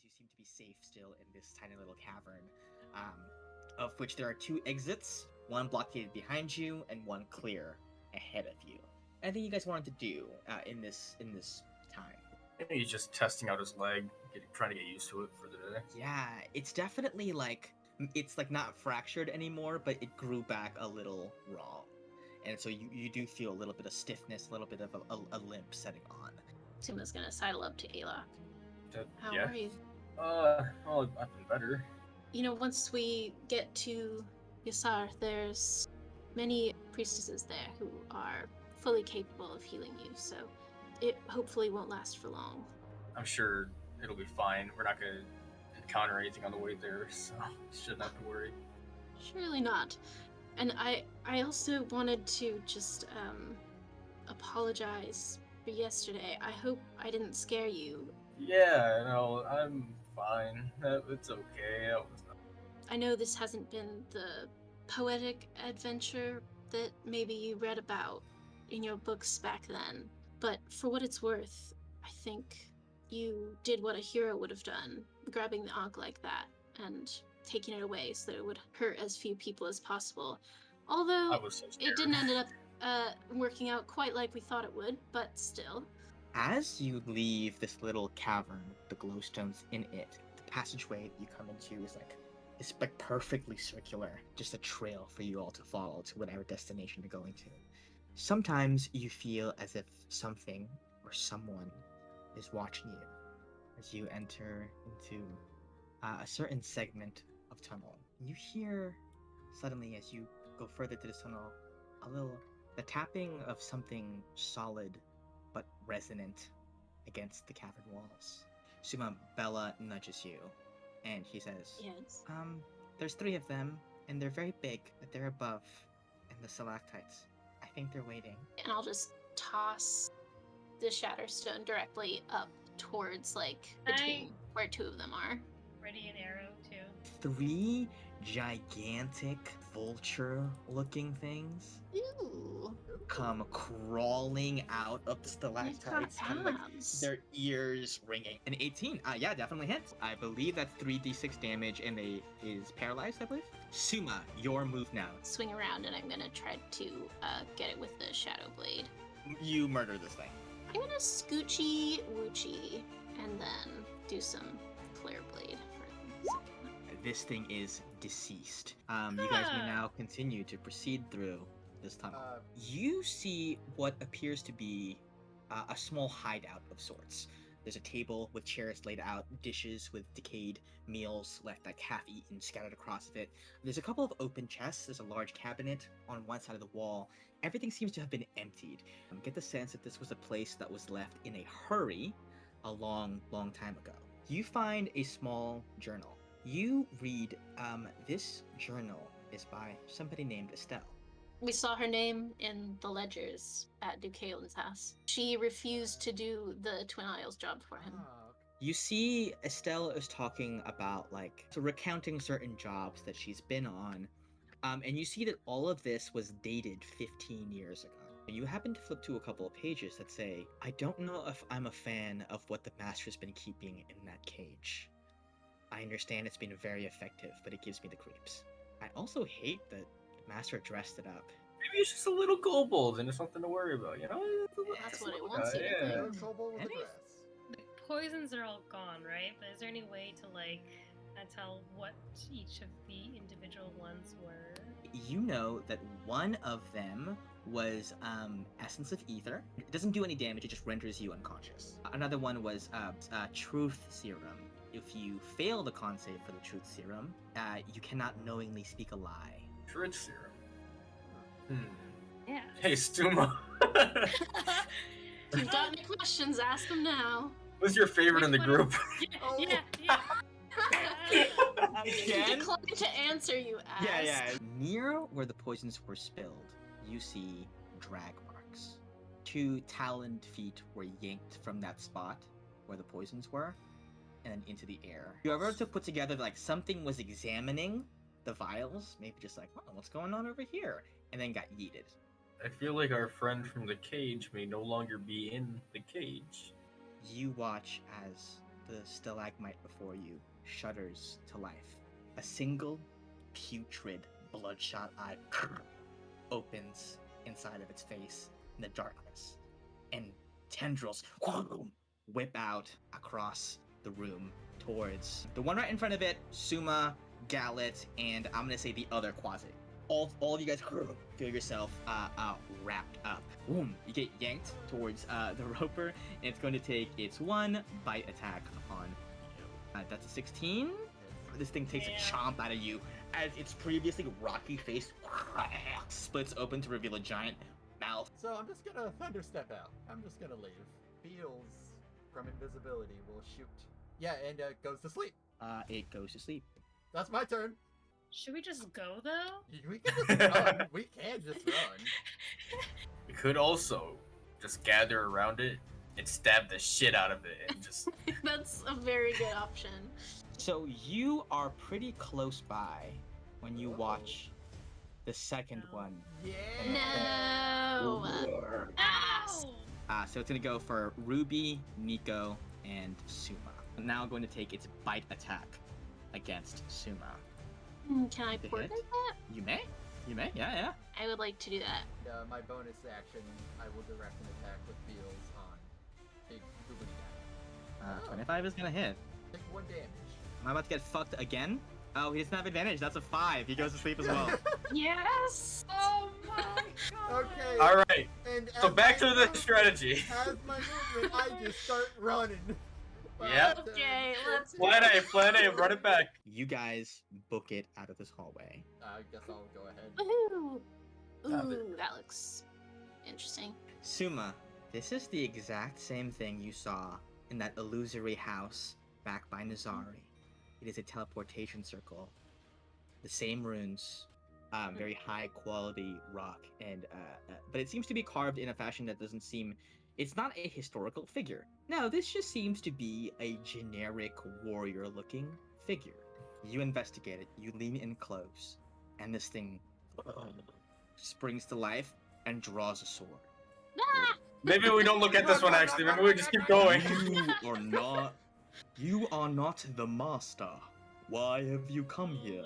you seem to be safe still in this tiny little cavern, of which there are 2 exits, one blockaded behind you and one clear ahead of you. Anything you guys wanted to do in this time? He's just testing out his leg, trying to get used to it for the day. Yeah, it's definitely it's not fractured anymore, but it grew back a little wrong. And so you do feel a little bit of stiffness, a little bit of a limp setting on. Suma's gonna sidle up to Alok. How yeah. are you? Well, I've been better. Once we get to Yasar, there's many priestesses there who are fully capable of healing you, so it hopefully won't last for long. I'm sure it'll be fine. We're not gonna encounter anything on the way there, so shouldn't have to worry. Surely not. And I also wanted to just apologize for yesterday. I hope I didn't scare you. Yeah, no, I'm fine. It's okay. I know this hasn't been the poetic adventure that maybe you read about in your books back then, but for what it's worth, I think you did what a hero would have done, grabbing the Ankh like that and taking it away so that it would hurt as few people as possible. Although I was so scared. It didn't end up working out quite like we thought it would, but still. As you leave this little cavern with the glowstones in it, the passageway you come into is perfectly circular, just a trail for you all to follow to whatever destination you're going to. Sometimes you feel as if something or someone is watching you as you enter into a certain segment of tunnel. You hear suddenly, as you go further to the tunnel, the tapping of something solid but resonant against the cavern walls. Suma, Bella nudges you, and he says, Yes. There's 3 of them, and they're very big, but they're above in the stalactites. I think they're waiting. And I'll just toss the Shatterstone directly up towards, between where 2 of them are. Ready an arrow, too. 3 gigantic vulture-looking things Ooh. come crawling out of the stalactites, kind of their ears ringing. An 18, yeah, definitely hits. I believe that's 3d6 damage, and they is paralyzed, I believe. Suma, your move now. Swing around, and I'm gonna try to get it with the Shadow Blade. You murder this thing. I'm gonna scoochy woochy, and then do some Clear Blade for the second one. This thing is deceased. You guys may now continue to proceed through this tunnel. You see what appears to be a small hideout of sorts. There's a table with chairs laid out, dishes with decayed meals left half-eaten scattered across it. There's a couple of open chests. There's a large cabinet on one side of the wall. Everything seems to have been emptied. Get the sense that this was a place that was left in a hurry a long, long time ago. You find a small journal. You read, this journal is by somebody named Estelle. We saw her name in the ledgers at Dukaelin's house. She refused to do the Twin Isles job for him. You see Estelle is talking about, recounting certain jobs that she's been on, and you see that all of this was dated 15 years ago. You happen to flip to a couple of pages that say, I don't know if I'm a fan of what the Master's been keeping in that cage. I understand it's been very effective, but it gives me the creeps. I also hate that the Master dressed it up. Maybe it's just a little kobold and it's something to worry about, you know? That's what it wants you to think. Little kobold with a dress. The poisons are all gone, right? But is there any way to tell what each of the individual ones were? You know that one of them was Essence of Ether. It doesn't do any damage, it just renders you unconscious. Another one was Truth Serum. If you fail the con save for the Truth Serum, you cannot knowingly speak a lie. Truth Serum. Yeah. Hey, Stuma. If you've got any questions, ask them now. Who's your favorite in the group? Yeah. Again? Decline to answer, you ask. Yeah. Near where the poisons were spilled, you see drag marks. 2 taloned feet were yanked from that spot where the poisons were, and then into the air. Whoever to put together, something was examining the vials, maybe just what's going on over here? And then got yeeted. I feel like our friend from the cage may no longer be in the cage. You watch as the stalagmite before you shudders to life. A single putrid, bloodshot eye opens inside of its face in the darkness, and tendrils whip out across the room towards the one right in front of it, Suma, Gallet, and I'm gonna say the other Quasi. All of you guys feel yourself wrapped up. Boom! You get yanked towards the roper, and it's going to take its one bite attack upon you. That's a 16. This thing takes a chomp out of you as its previously rocky face splits open to reveal a giant mouth. So I'm just gonna thunder step out. I'm just gonna leave. Beals from invisibility will shoot. Yeah, and goes to sleep. It goes to sleep. That's my turn. Should we just go though? We can just run. We can just run. We could also just gather around it and stab the shit out of it and just. That's a very good option. So you are pretty close by when you watch the second one. Yeah. No. So it's gonna go for Ruby, Nico, and Suma. Now going to take its bite attack against Suma. Can I To portrait hit? that? You may, yeah. I would like to do that. My bonus action, I will direct an attack with Beals on Big Boobity Guy. 25 is gonna hit. Take 1 damage. Am I about to get fucked again? Oh, he doesn't have advantage. That's a 5. He goes to sleep as well. Yes! Oh my god! Okay. All right. And So as back my to the move- strategy. As my movement, I just start running. Yep. Okay, let's Plan A, run it back. You guys book it out of this hallway. I guess I'll go ahead. Woohoo! Have it. Ooh, that looks interesting. Suma, this is the exact same thing you saw in that illusory house back by Nazari. It is a teleportation circle. The same runes, very high quality rock, and but it seems to be carved in a fashion that doesn't seem. It's not a historical figure. No, this just seems to be a generic warrior-looking figure. You investigate it. You lean in close, and this thing springs to life and draws a sword. Ah! Maybe we don't look at this one actually. Maybe we just keep going. You are not the master. Why have you come here?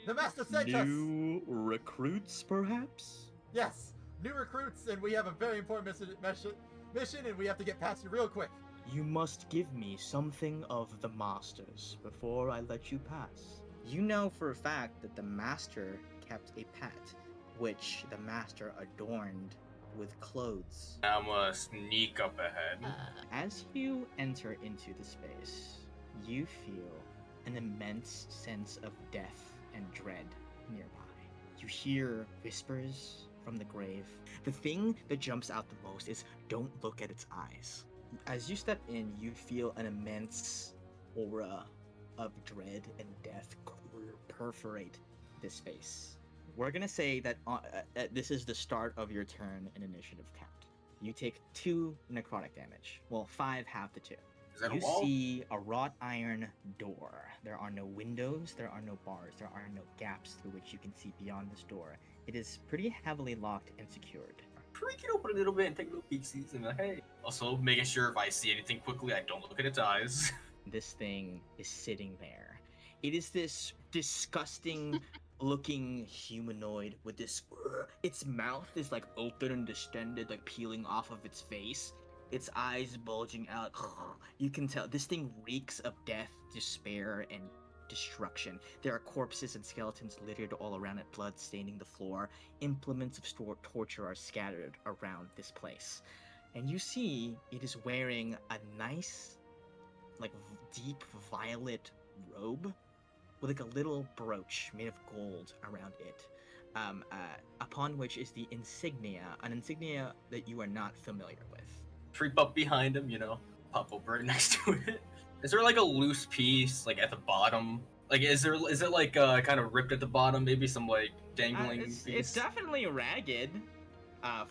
The master sent us. New recruits, perhaps? Yes, new recruits, and we have a very important mission, and we have to get past it real quick. You must give me something of the master's before I let you pass. You know for a fact that the master kept a pet, which the master adorned with clothes. I'm gonna sneak up ahead. As you enter into the space, you feel an immense sense of death and dread nearby. You hear whispers from the grave. The thing that jumps out the most is don't look at its eyes. As you step in, you feel an immense aura of dread and death perforate this space. We're gonna say that this is the start of your turn in initiative count. You take 2 necrotic damage. Well, 5 half the 2. Is that a You wall? see a wrought iron door. There are no windows, there are no bars, there are no gaps through which you can see beyond this door. It is pretty heavily locked and secured. We can open a little bit and take little peeksies and be like, hey. Also, making sure if I see anything quickly, I don't look at its eyes. This thing is sitting there. It is this disgusting looking humanoid with this. Its mouth is like open and distended, like peeling off of its face. Its eyes bulging out. You can tell this thing reeks of death, despair, and destruction. There are corpses and skeletons littered all around it, blood staining the floor. Implements of torture are scattered around this place. And you see it is wearing a nice, like, deep violet robe with like a little brooch made of gold around it. Upon which is the insignia, an insignia that you are not familiar with. Creep up behind him, pop up right next to it. Is there like a loose piece like at the bottom? Like is it like kind of ripped at the bottom? Maybe some like dangling piece? It's definitely ragged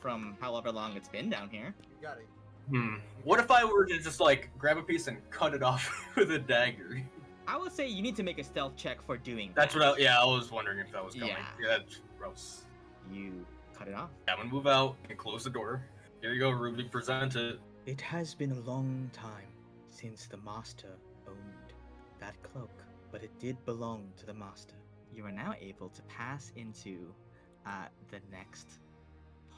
from however long it's been down here. You got it. What if I were to just like grab a piece and cut it off with a dagger? I would say you need to make a stealth check for doing That's that. what I was wondering if that was coming. Yeah. That's gross. You cut it off. I'm gonna move out and close the door. Here you go, Ruby, present it. It has been a long time since the master owned that cloak, but it did belong to the master. You are now able to pass into the next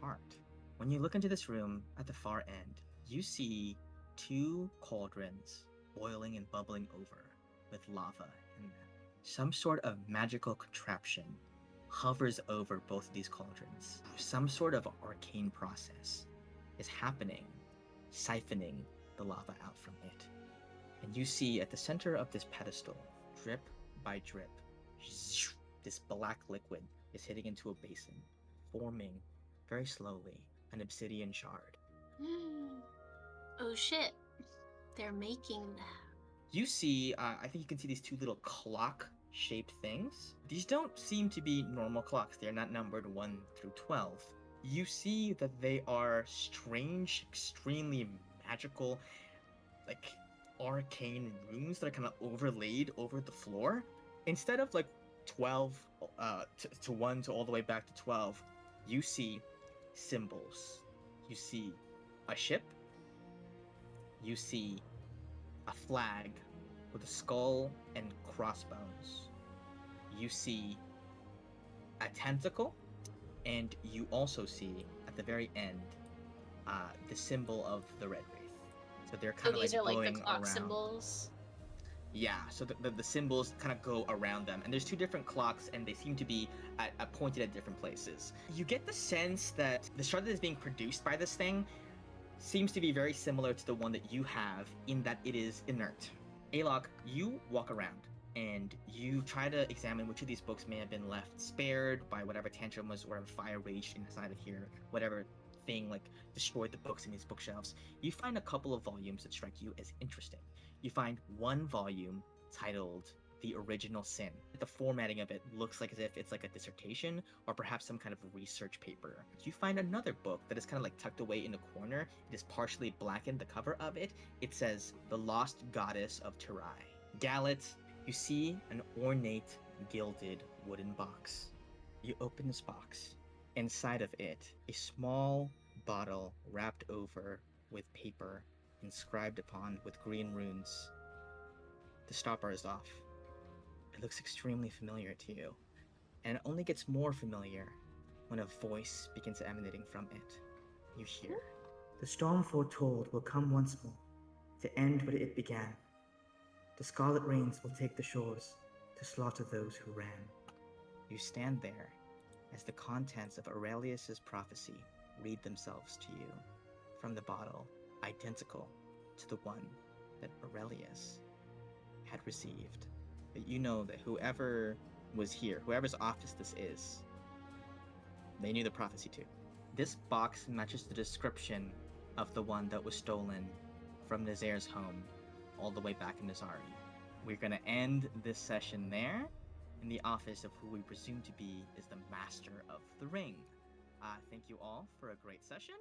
part. When you look into this room at the far end, you see 2 cauldrons boiling and bubbling over with lava in them. Some sort of magical contraption hovers over both of these cauldrons. Some sort of arcane process is happening, siphoning the lava out from it. And you see at the center of this pedestal, drip by drip, this black liquid is hitting into a basin, forming very slowly an obsidian shard. Oh shit. They're making that. You see, I think you can see these 2 little clock-shaped things. These don't seem to be normal clocks. They're not numbered 1 through 12. You see that they are strange, extremely magical, like arcane runes that are kind of overlaid over the floor. Instead of like 12 to 1 to all the way back to 12, you see symbols. You see a ship. You see a flag with a skull and crossbones. You see a tentacle, and you also see at the very end the symbol of the Red Wraith. So they're kind of these like are like going the clock around. symbols. Yeah, so the symbols kind of go around them, and there's 2 different clocks, and they seem to be pointed at different places. You get the sense that the shard that is being produced by this thing seems to be very similar to the one that you have, in that it is inert. Alok, you walk around, and you try to examine which of these books may have been left spared by whatever tantrum was, whatever fire raged inside of here, whatever thing like destroyed the books in these bookshelves. You find a couple of volumes that strike you as interesting. You find one volume titled The Original Sin. The formatting of it looks like as if it's like a dissertation or perhaps some kind of research paper. You find another book that is kind of like tucked away in the corner. It is partially blackened. The cover of it, it says The Lost Goddess of Terai. Gallet, you see an ornate gilded wooden box. You open this box. Inside of it, a small bottle wrapped over with paper inscribed upon with green runes. The stopper is off. It looks extremely familiar to you, and it only gets more familiar when a voice begins emanating from it. You hear, "The storm foretold will come once more, to end what it began. The scarlet rains will take the shores, to slaughter those who ran." You stand there as the contents of Aurelius's prophecy read themselves to you from the bottle, identical to the one that Aurelius had received. But you know that whoever was here, whoever's office this is, they knew the prophecy too. This box matches the description of the one that was stolen from Nazir's home all the way back in Nazari. We're going to end this session there in the office of who we presume to be is the Master of the Ring. Thank you all for a great session.